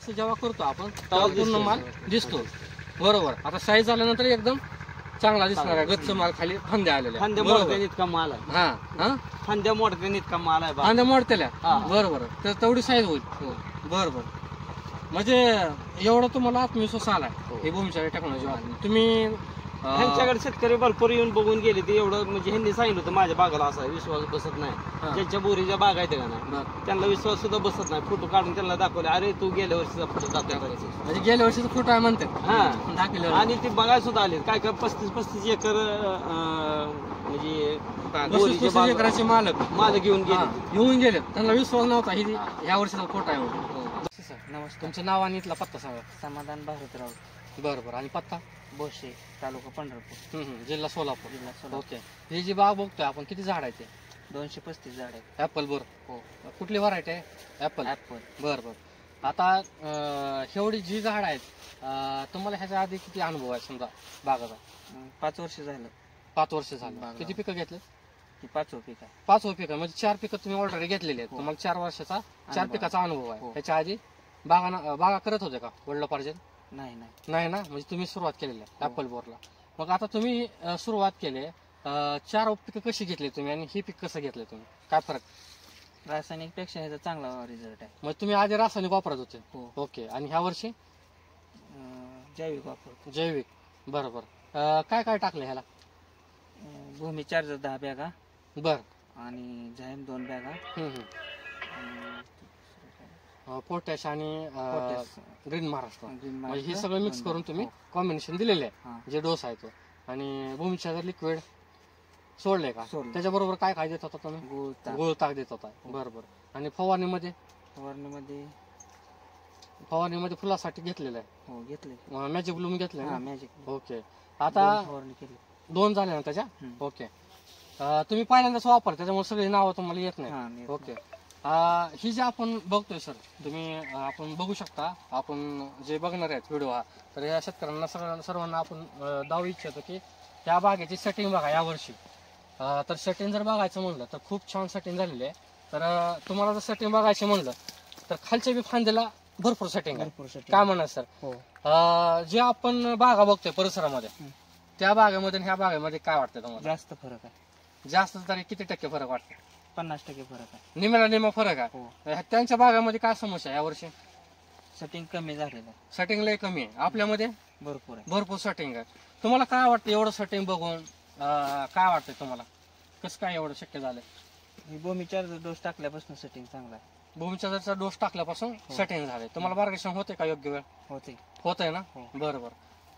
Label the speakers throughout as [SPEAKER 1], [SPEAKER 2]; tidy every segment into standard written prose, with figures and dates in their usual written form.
[SPEAKER 1] जास्त जेव्हा करतो आपण तेव्हा पूर्ण माल दिसतो. बरोबर. आता साईज आल्यानंतर एकदम चांगला दिसणार आहे. गच्च माल खाली फांद्या आलेल्या.
[SPEAKER 2] फांद्या मोडत्याने इतका माल आहे.
[SPEAKER 1] हा हा
[SPEAKER 2] फांद्या मोडत्याने इतका माल आहे.
[SPEAKER 1] फांद्या मोडतेल्या. बरोबर. तर तेवढी साईज होईल. बरोबर. म्हणजे एवढं तुम्हाला आत्मविश्वास आलाय हे भूमिशाली टेक्नॉलॉजी. तुम्ही
[SPEAKER 2] ह्यांच्याकडे शेतकरी भरपूर येऊन बघून गेले. ते एवढं म्हणजे ह्यांनी सांगितलं होतं माझ्या बागाला असा विश्वास बसत नाही. ज्यांच्या बोरीच्या बागा आहेत का नाही त्यांना विश्वास सुद्धा बसत नाही. फोटो काढून त्यांना दाखवले. अरे तू गेल्या वर्षीचा फोटो दाखवला.
[SPEAKER 1] म्हणजे गेल्या वर्षीचा फोटो आहे म्हणते.
[SPEAKER 2] हा आणि ते बघायला सुद्धा आले. काय काय 35-35 एकर म्हणजे
[SPEAKER 1] 35 एकराचे मालक
[SPEAKER 2] घेऊन
[SPEAKER 1] गेले. त्यांना विश्वास नव्हता ही ह्या वर्षीचा फोटो आहे म्हणून.
[SPEAKER 2] नमस्कार.
[SPEAKER 1] तुमचं नाव आणि इथला पत्ता सांगा.
[SPEAKER 2] समाधान भारतराव.
[SPEAKER 1] बरोबर. आणि पत्ता
[SPEAKER 2] बोशे, तालुका पंढरपूर,
[SPEAKER 1] जिल्हा सोलापूर.
[SPEAKER 2] जिल्हा
[SPEAKER 1] ओके. ही जी बाग बघतोय आपण किती झाड आहे ते?
[SPEAKER 2] 235 झाड आहेत.
[SPEAKER 1] ऍपल. बर.
[SPEAKER 2] हो.
[SPEAKER 1] कुठली व्हरायटी आहे? ऍपल. बर बर. आता एवढी जी झाड आहेत तुम्हाला ह्याच्या आधी किती अनुभव आहे समजा बागाचा?
[SPEAKER 2] 5 वर्ष झालं.
[SPEAKER 1] 5 वर्ष झालं. किती पिकं घेतले?
[SPEAKER 2] ती 5वं पीक आहे.
[SPEAKER 1] 5वं पीक आहे. म्हणजे 4 पिकं तुम्ही ऑलरेडी घेतलेली आहेत. तुम्हाला 4 वर्षाचा 4 पिकाचा अनुभव आहे. ह्याच्या आधी बागा करत होते का वडिलोपार्जन?
[SPEAKER 2] नाही
[SPEAKER 1] नाही ना. म्हणजे तुम्ही सुरुवात केलेली आहे ऍपल बोरला. मग आता तुम्ही सुरुवात केली 4 पिकं कशी घेतली तुम्ही आणि ही पीक कसं घेतलं तुम्ही? काय फरक?
[SPEAKER 2] रासायनिक पेक्षा ह्याचा चांगला रिझल्ट आहे.
[SPEAKER 1] मग तुम्ही आधी रासायनिक वापरत होते?
[SPEAKER 2] हो.
[SPEAKER 1] ओके. आणि ह्या वर्षी
[SPEAKER 2] जैविक वापरतो.
[SPEAKER 1] जैविक. बरोबर. काय काय टाकलं ह्याला?
[SPEAKER 2] भूमी चार्जर 10 बॅगा.
[SPEAKER 1] बर.
[SPEAKER 2] आणि झायम 2 बॅगा.
[SPEAKER 1] पोटॅश आणि ग्रीन महाराष्ट्र. म्हणजे हे सगळं मिक्स करून तुम्ही कॉम्बिनेशन दिलेले आहे जे डोस आहे तो. आणि भूमीच्या जर लिक्विड सोडले का त्याच्याबरोबर काय काय देत होता तुम्ही? गुळ ताक देत होता. बरोबर. आणि फवारणीमध्ये फुलासाठी घेतलेलं आहे?
[SPEAKER 2] हो घेतले.
[SPEAKER 1] मॅजिक ब्लूम घेतले ना?
[SPEAKER 2] मॅजिक.
[SPEAKER 1] ओके. आता 2 झाले ना त्याच्या? ओके. तुम्ही पहिल्यांदाच वापर त्याच्यामुळे सगळी नावं तुम्हाला येत नाही. ओके. ही जे आपण बघतोय सर तुम्ही आपण बघू शकता. आपण जे बघणार आहेत व्हिडिओ हा तर या शेतकऱ्यांना सर्वांना आपण दावू इच्छितो की त्या बागेची सेटिंग बघा यावर्षी. तर सेटिंग जर बघायचं म्हणलं तर खूप छान सेटिंग झालेली आहे. तर तुम्हाला जर सेटिंग बघायचं म्हणलं तर खालच्या बी फांद्याला भरपूर सेटिंग आहे. काय म्हणणार सर? जे आपण बागा बघतोय परिसरामध्ये त्या बागेमध्ये ह्या बागेमध्ये काय वाटतं तुम्हाला?
[SPEAKER 2] जास्त फरक आहे.
[SPEAKER 1] जास्त तरी किती टक्के फरक वाटतं?
[SPEAKER 2] 50% फरक आहे.
[SPEAKER 1] निम्याला निम्मा फरक आहे. त्यांच्या भागामध्ये काय समस्या आहे यावर्षी?
[SPEAKER 2] सेटिंग कमी झालेलं आहे.
[SPEAKER 1] सेटिंग लय कमी आहे. आपल्यामध्ये
[SPEAKER 2] भरपूर आहे.
[SPEAKER 1] भरपूर सेटिंग आहे. तुम्हाला काय वाटतं एवढं सेटिंग बघून काय वाटतंय तुम्हाला? कसं काय एवढं शक्य झालं?
[SPEAKER 2] भूमी चार्जर डोस टाकल्यापासून सेटिंग चांगला आहे.
[SPEAKER 1] भूमी चार्जरचा डोस टाकल्यापासून सेटिंग झाले. तुम्हाला मार्गदर्शन होते का योग्य वेळ? होतंय ना? बरोबर.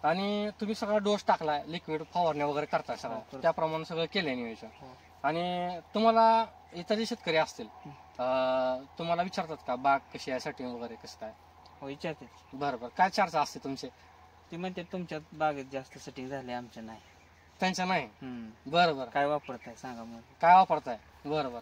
[SPEAKER 1] आणि तुम्ही सगळा डोस टाकलाय लिक्विड फवारण्या वगैरे करताय सगळं त्याप्रमाणे सगळं केलंय नियोजन. आणि तुम्हाला इतर शेतकरी असतील तुम्हाला विचारतात का बाग कशी आहे सेटिंग वगैरे कसं काय?
[SPEAKER 2] हो विचारते.
[SPEAKER 1] बरोबर. काय चर्चा असते तुमचे?
[SPEAKER 2] ते म्हणते तुमच्या बागेत जास्त सेटिंग झाले आमच्या नाही.
[SPEAKER 1] त्यांच्या नाही? बरोबर.
[SPEAKER 2] काय वापरताय सांगा मग?
[SPEAKER 1] काय वापरताय? बरोबर.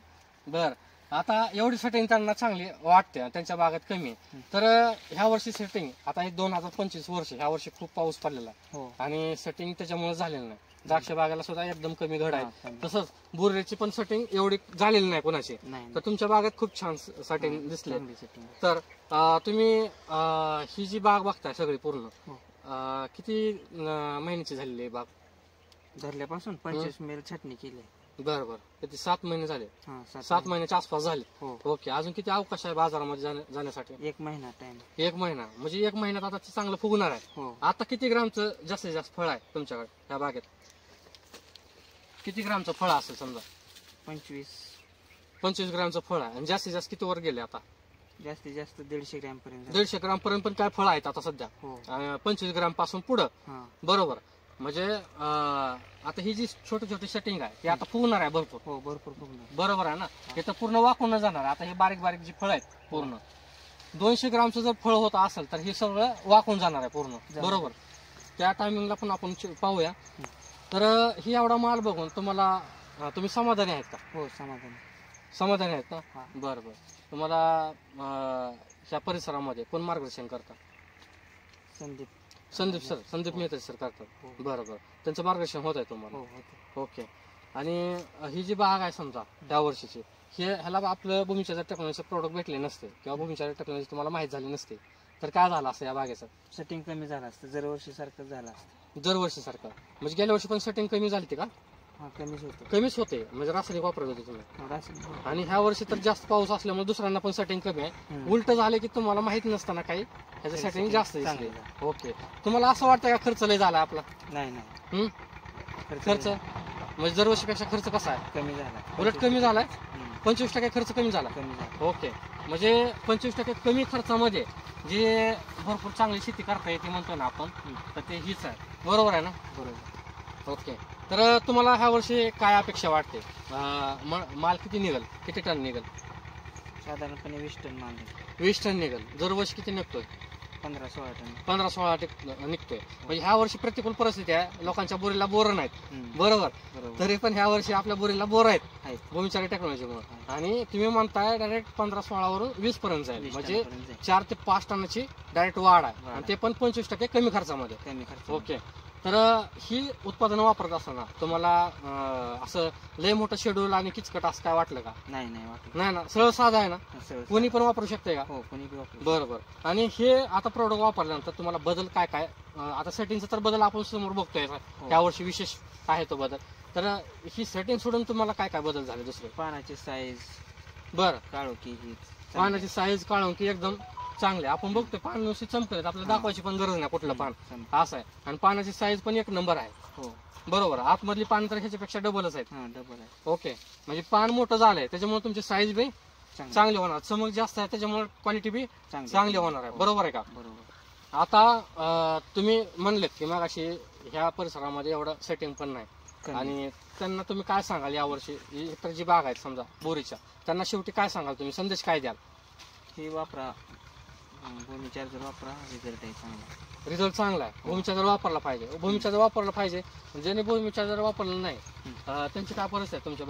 [SPEAKER 1] बर. आता एवढी सेटिंग त्यांना चांगली वाटते त्यांच्या बागेत कमी. तर ह्या वर्षी सेटिंग आता 2025 वर्ष ह्या वर्षी खूप पाऊस पडलेला आहे आणि सेटिंग त्याच्यामुळे झालेलं नाही. द्राक्ष बागाला सुद्धा एकदम कमी घड आहे. तसंच बुर्रेची पण सेटिंग एवढी झालेली नाही कोणाची. तर तुमच्या बागेत खूप छान सेटिंग दिसले. तर तुम्ही ही जी बाग बघताय सगळी पूर्ण किती महिन्याची झालेली आहे बाग?
[SPEAKER 2] धरल्यापासून 25 मेल छाटणी केली.
[SPEAKER 1] बरोबर. किती 7 महिने झाले? 7 महिन्याच्या आसपास झाले. ओके. अजून किती अवकाश आहे बाजारामध्ये जाण्यासाठी?
[SPEAKER 2] 1 महिना टाइम.
[SPEAKER 1] 1 महिना. म्हणजे 1 महिन्यात आता चांगलं फुगणार आहे. आता किती ग्रामचं जास्तीत जास्त फळ आहे तुमच्याकडे या बागेत? किती ग्रामचं फळ असेल समजा? 25 ग्रामचं फळ आहे. आणि जास्तीत जास्त किती वर गेले आता?
[SPEAKER 2] जास्तीत जास्त 150 ग्रॅम पर्यंत.
[SPEAKER 1] 150 ग्राम पर्यंत पण काय फळ आहेत आता सध्या? 25 ग्राम पासून पुढं. बरोबर. म्हणजे आता ही जी छोटी छोटी सेटिंग आहे ती आता फुगणार आहे भरपूर.
[SPEAKER 2] भरपूर फुगणार.
[SPEAKER 1] बरोबर आहे ना? हे तर पूर्ण वाकून जाणार. आता हे बारीक बारीक जी फळ आहेत पूर्ण 200 ग्रामचं जर फळ होत असेल तर हे सगळं वाकून जाणार आहे पूर्ण. बरोबर. त्या टायमिंगला पण आपण पाहूया. तर ही एवढा माल बघून तुम्ही समाधानी आहेत का?
[SPEAKER 2] हो
[SPEAKER 1] समाधानी आहेत का? बरं बरं. तुम्हाला ह्या परिसरामध्ये कोण मार्गदर्शन करता? संदीप मेहते सर करतात. बरोबर. त्यांचं मार्गदर्शन होत आहे तुम्हाला? ओके. आणि ही जी बाग आहे समजा त्या वर्षीची ह्याला आपलं भूमीच्या टेक्नॉलॉजी प्रोडक्ट भेटले नसते किंवा भूमीच्या टेक्नॉलॉजी तुम्हाला माहित झाली नसते तर काय झालं असं या बागेचं?
[SPEAKER 2] सेटिंग कमी झालं असतं, दरवर्षी सारखं झालं असतं.
[SPEAKER 1] दरवर्षी सारखं म्हणजे गेल्या वर्षी पण सेटिंग कमी झाली होती का?
[SPEAKER 2] कमीच होतं.
[SPEAKER 1] कमीच होते म्हणजे रासायनिक वापरत होते तुम्ही. आणि ह्या वर्षी तर जास्त पाऊस असल्यामुळे दुसऱ्यांना पण सेटिंग कमी आहे. उलट झाले की तुम्हाला माहित नसताना काही ह्याचं सेटिंग जास्त दिसले. ओके. तुम्हाला असं वाटतं का खर्च लय झाला आपला?
[SPEAKER 2] नाही.
[SPEAKER 1] खर्च म्हणजे दरवर्षीपेक्षा खर्च कसा आहे?
[SPEAKER 2] कमी झाला.
[SPEAKER 1] उलट कमी झालाय. 25% खर्च कमी झाला. ओके. म्हणजे 25% कमी खर्चामध्ये जे भरपूर चांगली शेती करता येते म्हणतो ना आपण, तर ते हीच आहे. बरोबर आहे ना? बरोबर. ओके. तर तुम्हाला ह्या वर्षी काय अपेक्षा वाटते? माल किती निघेल? किती टन निघेल?
[SPEAKER 2] साधारणपणे 20 टन माल.
[SPEAKER 1] 20 टन निघेल. दरवर्षी किती निघतोय?
[SPEAKER 2] 15-16 टन.
[SPEAKER 1] 15-16 निघतोय. म्हणजे ह्या वर्षी प्रतिकूल परिस्थिती आहे, लोकांच्या बोरीला बोर नाहीत. बरोबर. तरी पण ह्या वर्षी आपल्या बोरीला बोर आहेत भूमिचारी टेक्नॉलॉजीमुळे. आणि तुम्ही म्हणताय डायरेक्ट 15-16 वरून 20 पर्यंत जाईल. म्हणजे 4 ते 5 टनाची डायरेक्ट वाढ आहे. आणि ते पण 25% कमी खर्चामध्ये. ओके. तर ही उत्पादनं वापरत असताना तुम्हाला असं लय मोठं शेड्यूल आणि किचकट असं काय वाटलं का? नाही ना, सरळ साधा आहे ना, कोणी पण वापरू शकते का? बरोबर. आणि हे आता प्रोडक्ट वापरल्यानंतर तुम्हाला बदल काय काय, आता सेटिंगचा तर बदल आपण समोर बघतोय, या वर्षी विशेष आहे तो बदल. तर ही सेटिंग सोडून तुम्हाला काय काय बदल झाले दुसरे?
[SPEAKER 2] पानाची साईज,
[SPEAKER 1] बरं,
[SPEAKER 2] काळोखी,
[SPEAKER 1] पानाची साईज काळोखी एकदम चांगले. आपण बघतोय पान नुसती चमकत, आपल्याला दाखवायची पण गरज नाही कुठलं पान असं आहे. आणि पानाची साईज पण एक नंबर आहे. बरोबर. आतमधली पान तर ह्याच्यापेक्षा डबलच आहेत. ओके. म्हणजे पान मोठं झालंय त्याच्यामुळे तुमची साईज बी चांगली होणार, चमक जास्त आहे त्याच्यामुळे क्वालिटी बी चांगली होणार आहे. बरोबर आहे का? बरोबर. आता तुम्ही म्हणलेत की मग अशी ह्या परिसरामध्ये एवढं सेटिंग पण नाही, आणि त्यांना तुम्ही काय सांगाल यावर्षी इतर जी बाग आहेत समजा बोरीच्या, त्यांना शेवटी काय सांगाल तुम्ही, संदेश काय द्याल?
[SPEAKER 2] हे वापरा, भूमी चार्जर वापरा, रिझल्ट आहे चांगला.
[SPEAKER 1] रिझल्ट चांगला आहे. भूमी चार्जर वापरला पाहिजे. भूमी चार्जर वापरला पाहिजे. ज्याने भूमी चार्जर वापरलं नाही त्यांची काय परिस्थिती आहे तुमच्या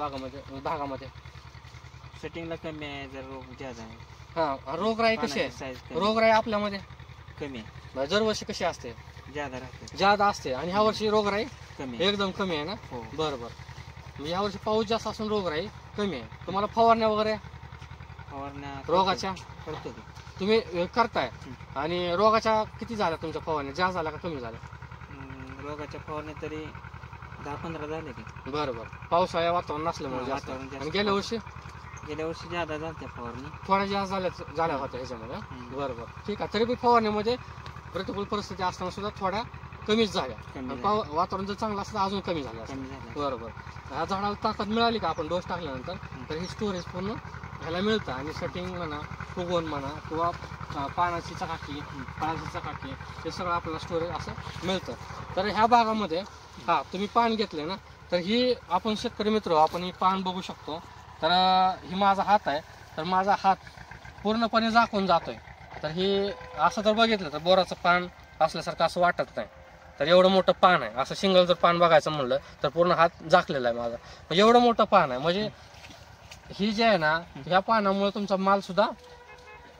[SPEAKER 1] भागामध्ये?
[SPEAKER 2] सेटिंगला कमी आहे, जर रोग जास्त आहे.
[SPEAKER 1] हा, रोगराई कशी आहे? रोगराई आपल्यामध्ये
[SPEAKER 2] कमी आहे.
[SPEAKER 1] दरवर्षी कशी असते?
[SPEAKER 2] ज्यादा
[SPEAKER 1] असते. आणि ह्या वर्षी रोगराई
[SPEAKER 2] कमी,
[SPEAKER 1] एकदम कमी आहे ना? बरोबर. म्हणजे या वर्षी पाऊस जास्त असून रोगराई कमी आहे. तुम्हाला फवारण्या वगैरे रोगाच्या
[SPEAKER 2] करतो
[SPEAKER 1] तुम्ही करताय, आणि रोगाच्या किती झाल्या तुमच्या फवारण्या? जास्त झाल्या का कमी झाल्या?
[SPEAKER 2] रोगाच्या फवारण्या तरी 10-15 झाले की.
[SPEAKER 1] बरोबर. पावसाळ्या वातावरण नसल्यामुळे जास्त. आणि गेल्या वर्षी
[SPEAKER 2] ज्यादा झाल्या फवारणी,
[SPEAKER 1] थोड्या जास्त झाल्या होत्या ह्याच्यामध्ये. बरोबर. ठीक आहे. तरी पण फवारण्यामध्ये प्रतिकूल परिस्थिती असताना सुद्धा थोड्या कमीच झाल्या. वातावरण जर चांगलं असतं अजून कमी झालं. बरोबर. ह्या झाडाला ताकद मिळाली का आपण डोस टाकल्यानंतर, तर ही स्टोरेज पूर्ण ह्याला मिळतं. आणि सेटिंग म्हणा, फुगवून म्हणा, किंवा पानाची चकाकी हे सगळं आपल्याला स्टोरेज असं मिळतं. तर ह्या भागामध्ये तुम्ही पान घेतले ना, तर ही आपण शेतकरी मित्र आपण ही पान बघू शकतो. तर ही माझा हात आहे, तर माझा हात पूर्णपणे झाकून जातोय. तर ही असं जर बघितलं तर बोराचं पान असल्यासारखं असं वाटत नाही. तर एवढं मोठं पान आहे. असं सिंगल जर पान बघायचं म्हणलं तर पूर्ण हात झाकलेला आहे माझा. म्हणजे एवढं मोठं पान आहे. म्हणजे ही जे आहे ना, ह्या पानामुळे तुमचा माल सुद्धा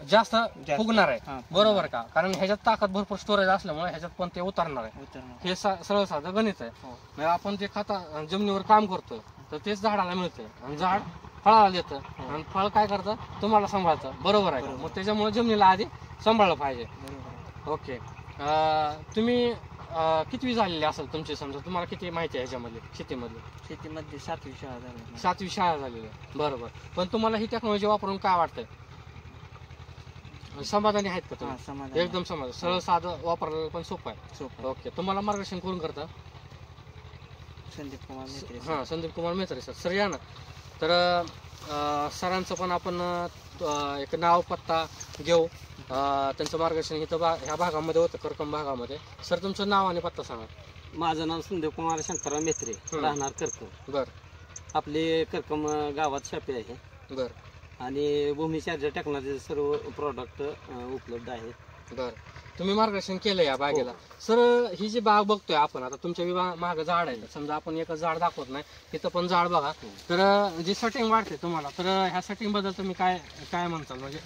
[SPEAKER 1] जास्त फुगणार आहे. बरोबर का? कारण ह्याच्यात ताकद भरपूर स्टोरेज असल्यामुळे ह्याच्यात पण ते उतरणार आहे. हे सरळ साधं गणित आहे. म्हणजे आपण जे जमिनीवर काम करतोय तर तेच झाडाला मिळतंय, आणि झाड फळाला देतं, आणि फळ काय करतं? तुम्हाला सांभाळतं. बरोबर आहे. मग त्याच्यामुळे जमिनीला आधी सांभाळलं पाहिजे. ओके. तुम्ही कितवी झालेली असेल तुमची, समजा तुम्हाला किती माहिती आहे ह्याच्यामध्ये शेतीमध्ये? 7वी शाळा झालेली आहे. बरोबर. पण तुम्हाला ही टेक्नॉलॉजी वापरून काय वाटतंय? समाधानी आहेत का तुम्ही? एकदम समाधान. सरळ साधं वापरायला पण सोपं आहे. ओके. तुम्हाला मार्गदर्शन कोण करतं? संदीप कुमार मेत्रे सर या ना. तर सरांचं पण आपण एक नाव पत्ता घेऊ. त्यांचं मार्गदर्शन इथं ह्या भागामध्ये होतं, करकम भागामध्ये. सर तुमचं नाव आणि पत्ता सांगा.
[SPEAKER 2] माझं नाव संदीप कुमार शंकरराव मेत्रे, राहणार करकम.
[SPEAKER 1] बर.
[SPEAKER 2] आपली करकम गावात शापी आहे.
[SPEAKER 1] बर.
[SPEAKER 2] आणि भूमी चार्जर टेक्नॉलॉजी सर्व प्रोडक्ट उपलब्ध आहेत.
[SPEAKER 1] बर. तुम्ही मार्गदर्शन केलं या बागेला. सर ही जी बाग बघतोय आपण आता, तुमच्या मागं झाड आहे, समजा आपण एकच झाड दाखवत नाही, तिथं पण झाड बघा. तर जी सेटिंग वाटते तुम्हाला, तर ह्या सेटिंग बद्दल तुम्ही काय म्हणताल? म्हणजे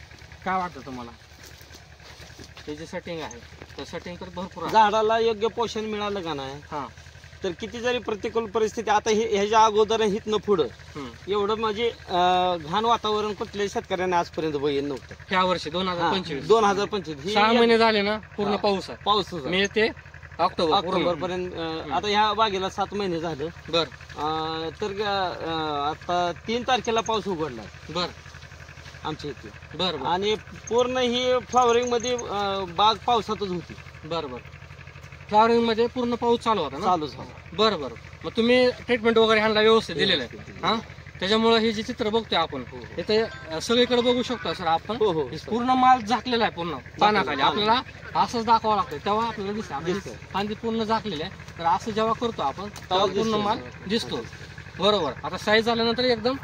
[SPEAKER 1] काय वाटतं तुम्हाला? हे जे सेटिंग आहे तर सेटिंग तर भरपूर
[SPEAKER 2] झाडाला योग्य पोषण मिळालं का नाही, तर किती जरी प्रतिकूल परिस्थिती आता ह्याच्या अगोदर हितनं पुढं एवढं म्हणजे घाण वातावरण कुठल्याही शेतकऱ्यांना आजपर्यंत बघितलं नव्हतं.
[SPEAKER 1] ह्या वर्षी 2025
[SPEAKER 2] 2025
[SPEAKER 1] 6 महिने झाले ना पूर्ण पाऊस आहे.
[SPEAKER 2] पाऊस
[SPEAKER 1] मे ते ऑक्टोबर
[SPEAKER 2] पर्यंत. आता ह्या बागेला 7 महिने झालं.
[SPEAKER 1] बर
[SPEAKER 2] तर आता 3 तारखेला पाऊस उघडला
[SPEAKER 1] बर
[SPEAKER 2] आमच्या इथे.
[SPEAKER 1] बर
[SPEAKER 2] आणि पूर्ण ही फ्लॉवरिंग मध्ये बाग पावसातच होती.
[SPEAKER 1] बर बर फ्लॉवरिंग मध्ये पूर्ण पाऊस चालू होता ना.
[SPEAKER 2] चालू झाला.
[SPEAKER 1] बरं बरं मग तुम्ही ट्रीटमेंट वगैरे ह्यांना व्यवस्थित दिलेलं आहे हा. त्याच्यामुळे हे जे चित्र बघतोय आपण इथे सगळीकडे बघू शकतो सर आपण. पूर्ण माल झाकलेला आहे पूर्ण पानाखाली. आपल्याला असंच दाखवावं लागतं तेव्हा आपल्याला दिसतं. फांदी पूर्ण झाकलेली आहे तर असं जेव्हा करतो आपण तेव्हा पूर्ण माल दिसतो. बरोबर. आता साईज झाल्यानंतर एकदम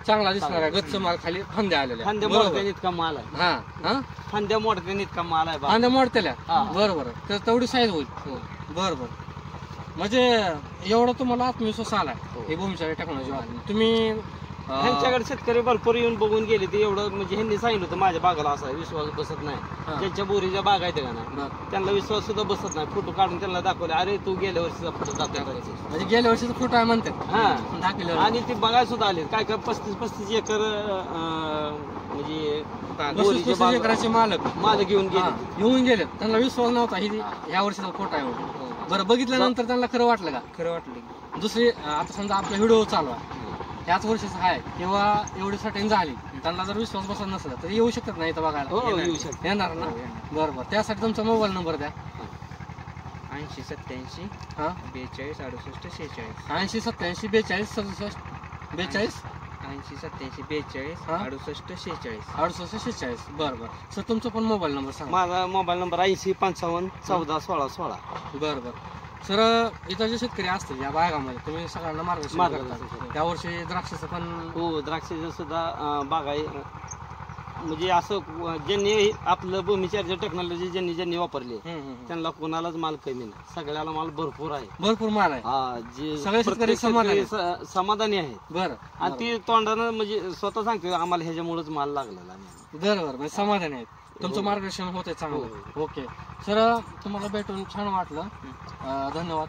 [SPEAKER 1] चांगला दिसणार आहे. गच्च माल खाली फांद्या आलेल्या.
[SPEAKER 2] फांद्या मोडत्याने इतका माल आहे.
[SPEAKER 1] हा हा
[SPEAKER 2] फांद्या मोडत्याने इतका माल आहे.
[SPEAKER 1] फांद्या मोडतेल्या. बरोबर तर तेवढी साईज होईल. बरोबर. म्हणजे एवढं तुम्हाला आत्मविश्वास आलाय हे भूमिचारी टेक्नॉलॉजी वापरून. तुम्ही
[SPEAKER 2] ह्यांच्याकडे शेतकरी भरपूर येऊन बघून गेले. ते एवढं म्हणजे ह्यांनी सांगितलं होतं माझ्या बागाला असा विश्वास बसत नाही. ज्यांच्या बोरीच्या बाग आहेत का ना त्यांना विश्वास सुद्धा बसत नाही. फोटो काढून त्यांना दाखवले. अरे तू गेल्या वर्षीचा फोटो दाखवला.
[SPEAKER 1] म्हणजे गेल्या वर्षीचा फोटो आहे म्हणतात.
[SPEAKER 2] हा
[SPEAKER 1] दाखवले.
[SPEAKER 2] आणि ते बघायला सुद्धा आले. काय काय 35 एकर म्हणजे
[SPEAKER 1] 35 एकराचे मालक
[SPEAKER 2] घेऊन गेले.
[SPEAKER 1] येऊन गेले. त्यांना विश्वास नव्हता ही ह्या वर्षीचा फोटो आहे. बरं बघितल्यानंतर त्यांना खरं वाटलं का?
[SPEAKER 2] खरं वाटलं.
[SPEAKER 1] दुसरी आता समजा आपला व्हिडिओ चालू आहे याच वर्षीचा आहे किंवा एवढी सेटिंग झाली त्यांना जर विश्वास बसत नसला तर येऊ शकत नाही इथं बघायला.
[SPEAKER 2] येऊ शकत.
[SPEAKER 1] येणार ना. बरोबर. त्यासाठी तुमचा मोबाईल नंबर द्या.
[SPEAKER 2] 80 87
[SPEAKER 1] हा
[SPEAKER 2] 42 68 46.
[SPEAKER 1] 80 87 42 67 42
[SPEAKER 2] 80 87 42 68 46.
[SPEAKER 1] 68 46. बरं बरं सर तुमचा पण मोबाईल नंबर सांगा.
[SPEAKER 2] माझा मोबाईल नंबर 80 55 14 16 16.
[SPEAKER 1] बरं बरं सर इथं जे शेतकरी असतील या भागामध्ये तुम्ही सगळ्यांना मार्गदर्शन करता. त्या वर्षी द्राक्षाचं पण
[SPEAKER 2] हो द्राक्षाचं सुद्धा बाग आहे. म्हणजे असं ज्यांनी आपलं भूमिचार्य टेक्नॉलॉजी ज्यांनी वापरली त्यांना कोणालाच माल कमी नाही. सगळ्याला माल भरपूर आहे.
[SPEAKER 1] भरपूर माल आहे.
[SPEAKER 2] हा जे
[SPEAKER 1] सगळे शेतकरी
[SPEAKER 2] समाधानी आहेत.
[SPEAKER 1] बरं
[SPEAKER 2] आणि ती तोंडानं म्हणजे स्वतः सांगते आम्हाला ह्याच्यामुळेच माल लागलेला आहे.
[SPEAKER 1] बरोबर म्हणजे समाधानी आहेत. तुमचं मार्गदर्शन होतंय चांगलं. ओके सर तुम्हाला भेटून छान वाटलं. धन्यवाद.